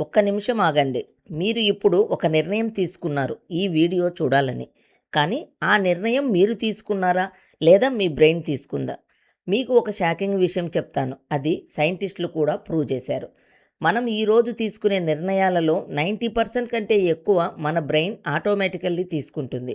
ఒక్క నిమిషం ఆగండి. మీరు ఇప్పుడు ఒక నిర్ణయం తీసుకున్నారు ఈ వీడియో చూడాలని. కానీ ఆ నిర్ణయం మీరు తీసుకున్నారా? లేదా మీ బ్రెయిన్ తీసుకుందా? మీకు ఒక షాకింగ్ విషయం చెప్తాను. అది సైంటిస్టులు కూడా ప్రూవ్ చేశారు. మనం ఈరోజు తీసుకునే నిర్ణయాలలో 90% కంటే ఎక్కువ మన బ్రెయిన్ ఆటోమేటికల్లీ తీసుకుంటుంది.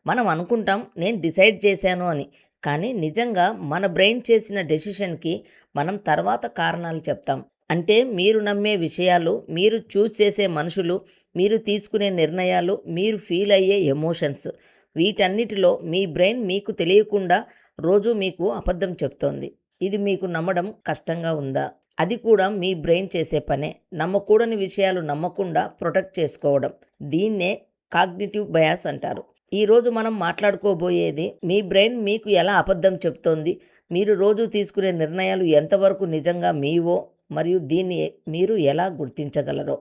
మనం అనుకుంటాం నేను డిసైడ్ చేశాను అని. కానీ నిజంగా మన బ్రెయిన్ చేసిన డెసిషన్‌కి మనం తర్వాత కారణాలు చెప్తాం. అంటే మీరు నమ్మే విషయాలు, మీరు చూస్ చేసే మనుషులు, మీరు తీసుకునే నిర్ణయాలు, మీరు ఫీల్ అయ్యే ఎమోషన్స్ వీటన్నిటిలో మీ బ్రెయిన్ మీకు తెలియకుండా రోజు మీకు అబద్ధం చెప్తోంది. ఇది మీకు నమ్మడం కష్టంగా ఉందా? అది కూడా మీ బ్రెయిన్ చేసే పనే. నమ్మకూడని విషయాలు నమ్మకుండా ప్రొటెక్ట్ చేసుకోవడం. దీన్నే కాగ్నిటివ్ బయాస్ అంటారు. ఈరోజు మనం మాట్లాడుకోబోయేది మీ బ్రెయిన్ మీకు ఎలా అబద్ధం చెప్తోంది, మీరు రోజు తీసుకునే నిర్ణయాలు ఎంతవరకు నిజంగా మీవో మరియు దీన్ని మీరు ఎలా గుర్తించగలరో.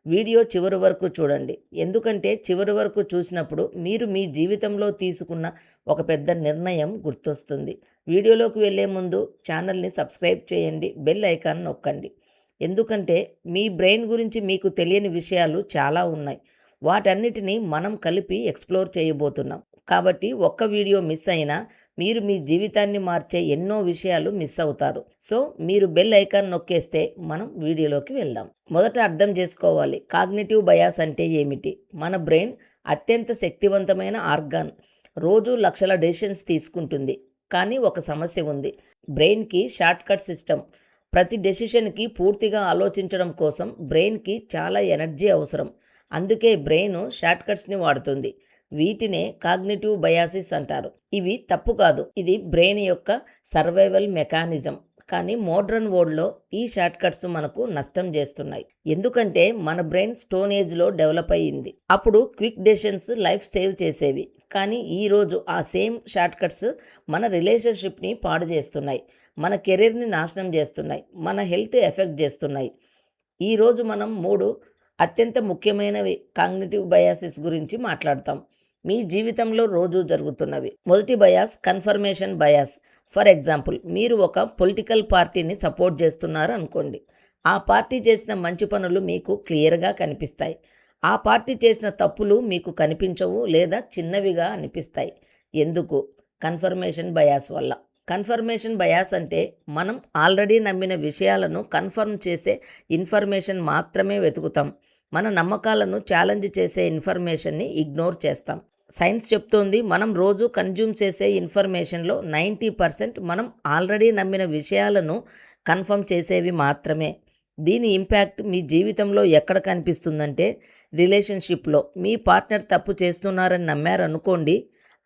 వీడియో చివరి వరకు చూడండి. ఎందుకంటే చివరి వరకు చూసినప్పుడు మీరు మీ జీవితంలో తీసుకున్న ఒక పెద్ద నిర్ణయం గుర్తొస్తుంది. వీడియోలోకి వెళ్ళే ముందు ఛానల్ని సబ్స్క్రైబ్ చేయండి, బెల్ ఐకాన్ నొక్కండి. ఎందుకంటే మీ బ్రెయిన్ గురించి మీకు తెలియని విషయాలు చాలా ఉన్నాయి. వాటన్నిటిని మనం కలిపి ఎక్స్ప్లోర్ చేయబోతున్నాం. కాబట్టి ఒక్క వీడియో మిస్ అయినా మీరు మీ జీవితాన్ని మార్చే ఎన్నో విషయాలు మిస్ అవుతారు. సో మీరు బెల్ ఐకాన్ నొక్కేస్తే మనం వీడియోలోకి వెళ్దాం. మొదట అర్థం చేసుకోవాలి, కాగ్నిటివ్ బయాస్ అంటే ఏమిటి. మన బ్రెయిన్ అత్యంత శక్తివంతమైన ఆర్గాన్. రోజు లక్షల డెసిషన్స్ తీసుకుంటుంది. కానీ ఒక సమస్య ఉంది. బ్రెయిన్కి షార్ట్ కట్ సిస్టమ్. ప్రతి డెసిషన్కి పూర్తిగా ఆలోచించడం కోసం బ్రెయిన్కి చాలా ఎనర్జీ అవసరం. అందుకే బ్రెయిన్ షార్ట్ కట్స్ని వాడుతుంది. వీటినే కాగ్నిటివ్ బయాసిస్ అంటారు. ఇవి తప్పు కాదు, ఇది బ్రెయిన్ యొక్క సర్వైవల్ మెకానిజం. కానీ మోడ్రన్ వరల్డ్లో ఈ షార్ట్ కట్స్ మనకు నష్టం చేస్తున్నాయి. ఎందుకంటే మన బ్రెయిన్ స్టోన్ ఏజ్లో డెవలప్ అయ్యింది. అప్పుడు క్విక్ డెసిషన్స్ లైఫ్ సేవ్ చేసేవి. కానీ ఈరోజు ఆ సేమ్ షార్ట్ కట్స్ మన రిలేషన్షిప్ని పాడు చేస్తున్నాయి, మన కెరీర్ని నాశనం చేస్తున్నాయి, మన హెల్త్ ఎఫెక్ట్ చేస్తున్నాయి. ఈరోజు మనం 3 అత్యంత ముఖ్యమైనవి కాగ్నిటివ్ బయాసిస్ గురించి మాట్లాడతాం. మీ జీవితంలో రోజు జరుగుతున్నవి. మొదటి bias confirmation bias. For example, మీరు ఒక పొలిటికల్ పార్టీని సపోర్ట్ చేస్తున్నారు అనుకోండి. ఆ పార్టీ చేసిన మంచి పనులు మీకు క్లియర్గా కనిపిస్తాయి. ఆ పార్టీ చేసిన తప్పులు మీకు కనిపించవు లేదా చిన్నవిగా అనిపిస్తాయి. ఎందుకు? కన్ఫర్మేషన్ బయాస్ వల్ల. కన్ఫర్మేషన్ బయాస్ అంటే మనం ఆల్రెడీ నమ్మిన విషయాలను కన్ఫర్మ్ చేసే ఇన్ఫర్మేషన్ మాత్రమే వెతుకుతాం. మన నమ్మకాలను ఛాలెంజ్ చేసే ఇన్ఫర్మేషన్ని ఇగ్నోర్ చేస్తాం. సైన్స్ చెప్తోంది, మనం రోజు కన్జ్యూమ్ చేసే ఇన్ఫర్మేషన్లో 90% మనం ఆల్రెడీ నమ్మిన విషయాలను కన్ఫర్మ్ చేసేవి మాత్రమే. దీని ఇంపాక్ట్ మీ జీవితంలో ఎక్కడ కనిపిస్తుందంటే, రిలేషన్షిప్లో మీ పార్ట్నర్ తప్పు చేస్తున్నారని నమ్మారనుకోండి,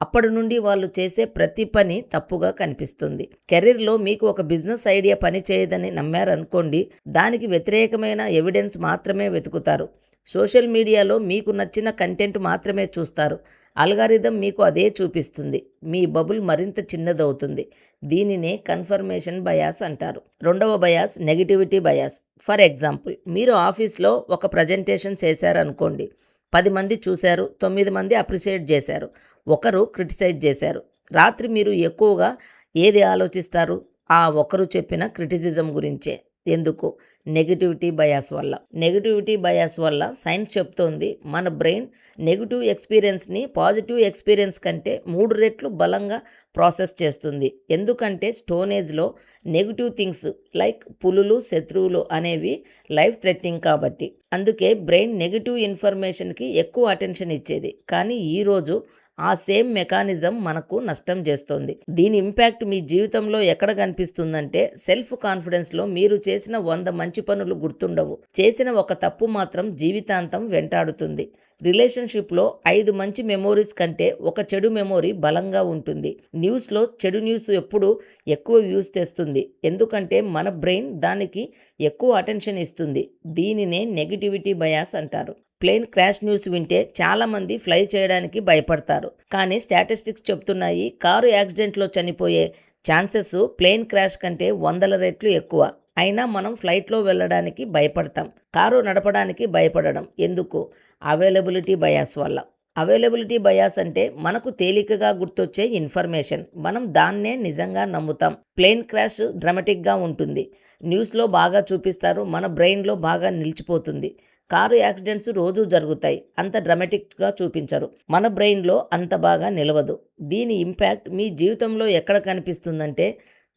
అప్పటి నుండి వాళ్ళు చేసే ప్రతి పని తప్పుగా కనిపిస్తుంది. కెరీర్లో మీకు ఒక బిజినెస్ ఐడియా పని చేయదని నమ్మారనుకోండి, దానికి వ్యతిరేకమైన ఎవిడెన్స్ మాత్రమే వెతుకుతారు. సోషల్ మీడియాలో మీకు నచ్చిన కంటెంట్ మాత్రమే చూస్తారు. అల్గారిథం మీకు అదే చూపిస్తుంది. మీ బబుల్ మరింత చిన్నదవుతుంది. దీనినే కన్ఫర్మేషన్ బయాస్ అంటారు. రెండవ bias negativity bias. For example, మీరు ఆఫీస్లో ఒక ప్రజెంటేషన్ చేశారనుకోండి. 10 మంది చూశారు, 9 మంది అప్రిషియేట్ చేశారు, ఒకరు క్రిటిసైజ్ చేశారు. రాత్రి మీరు ఎక్కువగా ఏది ఆలోచిస్తారు? ఆ ఒకరు చెప్పిన క్రిటిసిజం గురించే. ఎందుకు? నెగిటివిటీ బయాస్ వల్ల. నెగిటివిటీ బయాస్ వల్ల సైన్స్ చెప్తోంది, మన బ్రెయిన్ నెగిటివ్ ఎక్స్పీరియన్స్ని పాజిటివ్ ఎక్స్పీరియన్స్ కంటే 3 రెట్లు బలంగా ప్రాసెస్ చేస్తుంది. ఎందుకంటే స్టోనేజ్లో నెగిటివ్ థింగ్స్ లైక్ పులులు, శత్రువులు అనేవి లైఫ్ థ్రెటనింగ్ కాబట్టి. అందుకే బ్రెయిన్ నెగిటివ్ ఇన్ఫర్మేషన్కి ఎక్కువ అటెన్షన్ ఇచ్చేది. కానీ ఈరోజు ఆ సేమ్ మెకానిజం మనకు నష్టం చేస్తోంది. దీని ఇంపాక్ట్ మీ జీవితంలో ఎక్కడ కనిపిస్తుందంటే, సెల్ఫ్ కాన్ఫిడెన్స్లో మీరు చేసిన 100 మంచి పనులు గుర్తుండవు, చేసిన ఒక తప్పు మాత్రం జీవితాంతం వెంటాడుతుంది. రిలేషన్షిప్లో 5 మంచి మెమోరీస్ కంటే ఒక చెడు మెమోరీ బలంగా ఉంటుంది. న్యూస్లో చెడు న్యూస్ ఎప్పుడు ఎక్కువ వ్యూస్ తెస్తుంది, ఎందుకంటే మన బ్రెయిన్ దానికి ఎక్కువ అటెన్షన్ ఇస్తుంది. దీనినే నెగిటివిటీ బయాస్ అంటారు. ప్లేన్ క్రాష్ న్యూస్ వింటే చాలామంది ఫ్లై చేయడానికి భయపడతారు. కానీ స్టాటిస్టిక్స్ చెప్తున్నాయి, కారు యాక్సిడెంట్లో చనిపోయే ఛాన్సెస్ ప్లేన్ క్రాష్ కంటే 100 రెట్లు ఎక్కువ. అయినా మనం ఫ్లైట్లో వెళ్ళడానికి భయపడతాం, కారు నడపడానికి భయపడడం ఎందుకు? అవైలబిలిటీ బయాస్ వల్ల. అవైలబిలిటీ బయాస్ అంటే మనకు తేలికగా గుర్తొచ్చే ఇన్ఫర్మేషన్, మనం దాన్నే నిజంగా నమ్ముతాం. ప్లేన్ క్రాష్ డ్రామాటిక్గా ఉంటుంది, న్యూస్లో బాగా చూపిస్తారు, మన బ్రెయిన్లో బాగా నిలిచిపోతుంది. కారు యాక్సిడెంట్స్ రోజూ జరుగుతాయి, అంత డ్రామాటిక్గా చూపించరు. మన బ్రెయిన్లో అంత బాగా నిలవదు. దీని ఇంపాక్ట్ మీ జీవితంలో ఎక్కడ కనిపిస్తుందంటే,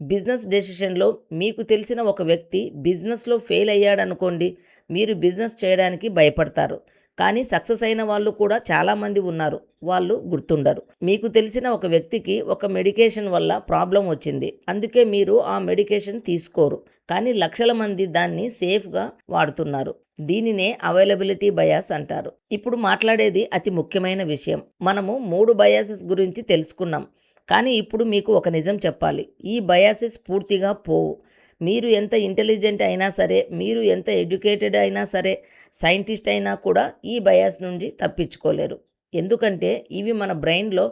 బిజినెస్ డెసిషన్లో మీకు తెలిసిన ఒక వ్యక్తి బిజినెస్లో ఫెయిల్ అయ్యాడనుకోండి, మీరు బిజినెస్ చేయడానికి భయపడతారు. కానీ సక్సెస్ అయిన వాళ్ళు కూడా చాలామంది ఉన్నారు, వాళ్ళు గుర్తుండరు. మీకు తెలిసిన ఒక వ్యక్తికి ఒక మెడికేషన్ వల్ల ప్రాబ్లం వచ్చింది, అందుకే మీరు ఆ మెడికేషన్ తీసుకోరు. కానీ లక్షల మంది దాన్ని సేఫ్గా వాడుతున్నారు. దీనినే అవైలబిలిటీ బయాస్ అంటారు. ఇప్పుడు మాట్లాడేది అతి ముఖ్యమైన విషయం. మనము 3 బయాసెస్ గురించి తెలుసుకున్నాం. కానీ ఇప్పుడు మీకు ఒక నిజం చెప్పాలి, ఈ బయాసెస్ పూర్తిగా పోవు. మీరు ఎంత ఇంటెలిజెంట్ అయినా సరే, మీరు ఎంత ఎడ్యుకేటెడ్ అయినా సరే, సైంటిస్ట్ అయినా కూడా ఈ బయాస్ నుండి తప్పించుకోలేరు. ఎందుకంటే ఇవి మన బ్రెయిన్లో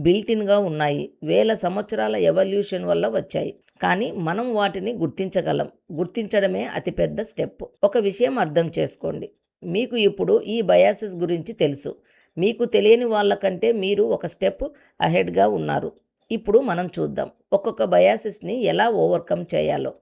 బిల్టిన్గా ఉన్నాయి, వేల సంవత్సరాల ఎవల్యూషన్ వల్ల వచ్చాయి. కానీ మనం వాటిని గుర్తించగలం. గుర్తించడమే అతిపెద్ద స్టెప్. ఒక విషయం అర్థం చేసుకోండి, మీకు ఇప్పుడు ఈ బయాసెస్ గురించి తెలుసు. మీకు తెలియని వాళ్ళకంటే మీరు ఒక స్టెప్ అహెడ్గా ఉన్నారు. ఇప్పుడు మనం చూద్దాం ఒక్కొక్క బయాసెస్ని ఎలా ఓవర్కమ్ చేయాలో.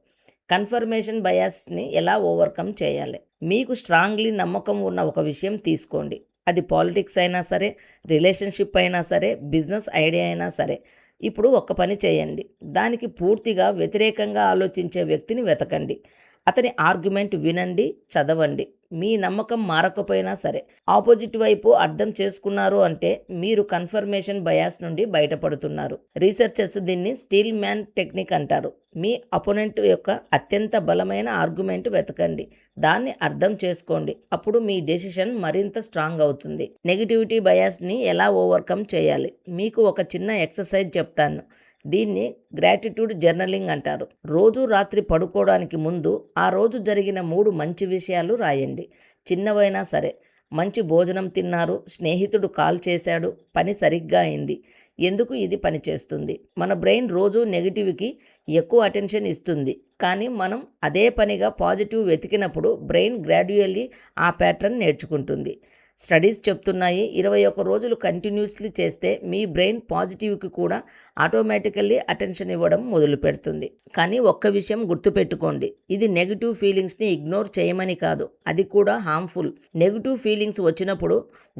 కన్ఫర్మేషన్ బయాస్ని ఎలా ఓవర్కమ్ చేయాలి. మీకు స్ట్రాంగ్లీ నమ్మకం ఉన్న ఒక విషయం తీసుకోండి. అది పాలిటిక్స్ అయినా సరే, రిలేషన్షిప్ అయినా సరే, బిజినెస్ ఐడియా అయినా సరే. ఇప్పుడు ఒక్క పని చేయండి, దానికి పూర్తిగా వ్యతిరేకంగా ఆలోచించే వ్యక్తిని వెతకండి. అతని ఆర్గ్యుమెంట్ వినండి, చదవండి. మీ నమ్మకం మారకపోయినా సరే, ఆపోజిట్ వైపు అర్థం చేసుకున్నారు అంటే మీరు కన్ఫర్మేషన్ బయాస్ నుండి బయటపడుతున్నారు. రీసెర్చర్స్ దీన్ని స్టీల్ మ్యాన్ టెక్నిక్ అంటారు. మీ అపోనెంట్ యొక్క అత్యంత బలమైన ఆర్గ్యుమెంట్ వెతకండి, దాన్ని అర్థం చేసుకోండి. అప్పుడు మీ డెసిషన్ మరింత స్ట్రాంగ్ అవుతుంది. నెగిటివిటీ బయాస్ని ఎలా ఓవర్కమ్ చేయాలి, మీకు ఒక చిన్న ఎక్సర్సైజ్ చెప్తాను. దీన్ని గ్రాటిట్యూడ్ జర్నలింగ్ అంటారు. రోజు రాత్రి పడుకోవడానికి ముందు ఆ రోజు జరిగిన 3 మంచి విషయాలు రాయండి. చిన్నవైనా సరే. మంచి భోజనం తిన్నారు, స్నేహితుడు కాల్ చేశాడు, పని సరిగ్గా అయింది. ఎందుకు ఇది పనిచేస్తుంది? మన బ్రెయిన్ రోజు నెగిటివ్కి ఎక్కువ అటెన్షన్ ఇస్తుంది. కానీ మనం అదే పనిగా పాజిటివ్ వెతికినప్పుడు బ్రెయిన్ గ్రాడ్యువల్లీ ఆ ప్యాటర్న్ నేర్చుకుంటుంది. స్టడీస్ చెప్తున్నాయి, 21 రోజులు కంటిన్యూస్లీ చేస్తే మీ బ్రెయిన్ పాజిటివ్కి కూడా ఆటోమేటికల్లీ అటెన్షన్ ఇవ్వడం మొదలు పెడుతుంది. కానీ ఒక్క విషయం గుర్తుపెట్టుకోండి, ఇది నెగిటివ్ ఫీలింగ్స్ని ఇగ్నోర్ చేయమని కాదు, అది కూడా హార్మ్ఫుల్. నెగిటివ్ ఫీలింగ్స్ వచ్చినప్పుడు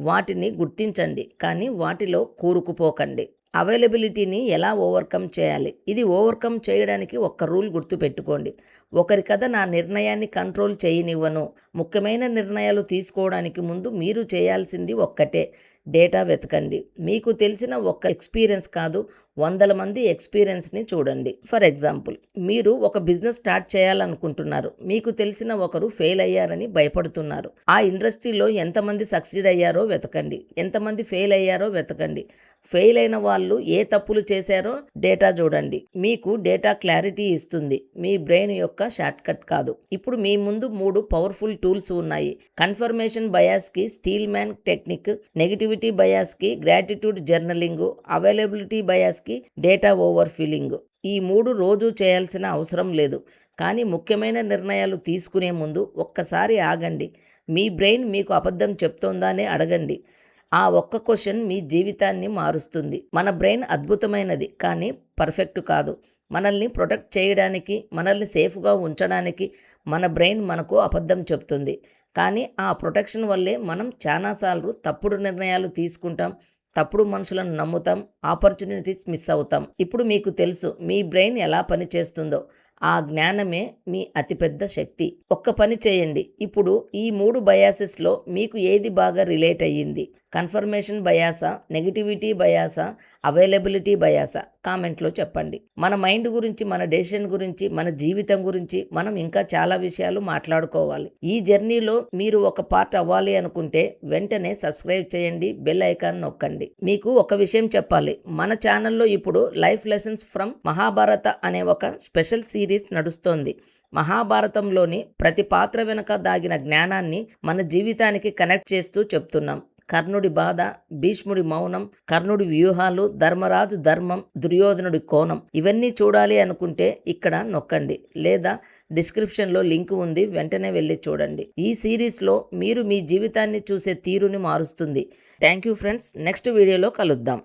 వాటిని గుర్తించండి, కానీ వాటిలో కూరుకుపోకండి. అవైలబిలిటీని ఎలా ఓవర్కమ్ చేయాలి? ఇది ఓవర్కమ్ చేయడానికి ఒక్క రూల్ గుర్తుపెట్టుకోండి, ఒకరి కథ నా నిర్ణయాన్ని కంట్రోల్ చేయనివ్వను. ముఖ్యమైన నిర్ణయాలు తీసుకోవడానికి ముందు మీరు చేయాల్సింది ఒక్కటే, డేటా వెతకండి. మీకు తెలిసిన ఒక్క ఎక్స్పీరియన్స్ కాదు, వందల మంది ఎక్స్పీరియన్స్ని చూడండి. ఫర్ ఎగ్జాంపుల్, మీరు ఒక బిజినెస్ స్టార్ట్ చేయాలనుకుంటున్నారు. మీకు తెలిసిన ఒకరు ఫెయిల్ అయ్యారని భయపడుతున్నారు. ఆ ఇండస్ట్రీలో ఎంతమంది సక్సీడ్ అయ్యారో వెతకండి, ఎంతమంది ఫెయిల్ అయ్యారో వెతకండి. ఫెయిల్ అయిన వాళ్ళు ఏ తప్పులు చేశారో డేటా చూడండి. మీకు డేటా క్లారిటీ ఇస్తుంది, మీ బ్రెయిన్ యొక్క షార్ట్కట్ కాదు. ఇప్పుడు మీ ముందు 3 పవర్ఫుల్ టూల్స్ ఉన్నాయి. కన్ఫర్మేషన్ బయాస్కి స్టీల్ మ్యాన్ టెక్నిక్, నెగిటివిటీ బయాస్కి గ్రాటిట్యూడ్ జర్నలింగ్, అవైలబిలిటీ బయాస్కి డేటా ఓవర్ ఫిల్లింగ్. ఈ 3 రోజు చేయాల్సిన అవసరం లేదు. కానీ ముఖ్యమైన నిర్ణయాలు తీసుకునే ముందు ఒక్కసారి ఆగండి. మీ బ్రెయిన్ మీకు అబద్ధం చెప్తోందానే అడగండి. ఆ ఒక్క క్వశ్చన్ మీ జీవితాన్ని మారుస్తుంది. మన బ్రెయిన్ అద్భుతమైనది, కానీ పర్ఫెక్ట్ కాదు. మనల్ని ప్రొటెక్ట్ చేయడానికి, మనల్ని సేఫ్గా ఉంచడానికి మన బ్రెయిన్ మనకు అబద్ధం చెప్తుంది. కానీ ఆ ప్రొటెక్షన్ వల్లే మనం చాలాసార్లు తప్పుడు నిర్ణయాలు తీసుకుంటాం, తప్పుడు మనుషులను నమ్ముతాం, ఆపర్చునిటీస్ మిస్ అవుతాం. ఇప్పుడు మీకు తెలుసు మీ బ్రెయిన్ ఎలా పనిచేస్తుందో. ఆ జ్ఞానమే మీ అతిపెద్ద శక్తి. ఒక్క పని చేయండి, ఇప్పుడు ఈ 3 బయాసెస్లో మీకు ఏది బాగా రిలేట్ అయ్యింది? కన్ఫర్మేషన్ బయాసా, నెగిటివిటీ బయాసా, అవైలబిలిటీ బయాసా? కామెంట్లో చెప్పండి. మన మైండ్ గురించి, మన డెసిషన్ గురించి, మన జీవితం గురించి మనం ఇంకా చాలా విషయాలు మాట్లాడుకోవాలి. ఈ జర్నీలో మీరు ఒక పార్ట్ అవ్వాలి అనుకుంటే వెంటనే సబ్స్క్రైబ్ చేయండి, బెల్ ఐకాన్ నొక్కండి. మీకు ఒక విషయం చెప్పాలి, మన ఛానల్లో ఇప్పుడు లైఫ్ లెసన్స్ ఫ్రమ్ మహాభారత అనే ఒక స్పెషల్ సిరీస్ నడుస్తోంది. మహాభారతంలోని ప్రతి పాత్ర వెనుక దాగిన జ్ఞానాన్ని మన జీవితానికి కనెక్ట్ చేస్తూ చెప్తున్నాం. కర్ణుడి బాధ, భీష్ముడి మౌనం, కర్ణుడి వ్యూహాలు, ధర్మరాజు ధర్మం, దుర్యోధనుడి కోణం, ఇవన్నీ చూడాలి అనుకుంటే ఇక్కడ నొక్కండి, లేదా డిస్క్రిప్షన్లో లింక్ ఉంది, వెంటనే వెళ్ళి చూడండి. ఈ సిరీస్లో మీరు మీ జీవితాన్ని చూసే తీరుని మారుస్తుంది. థ్యాంక్ యూ ఫ్రెండ్స్, నెక్స్ట్ వీడియోలో కలుద్దాం.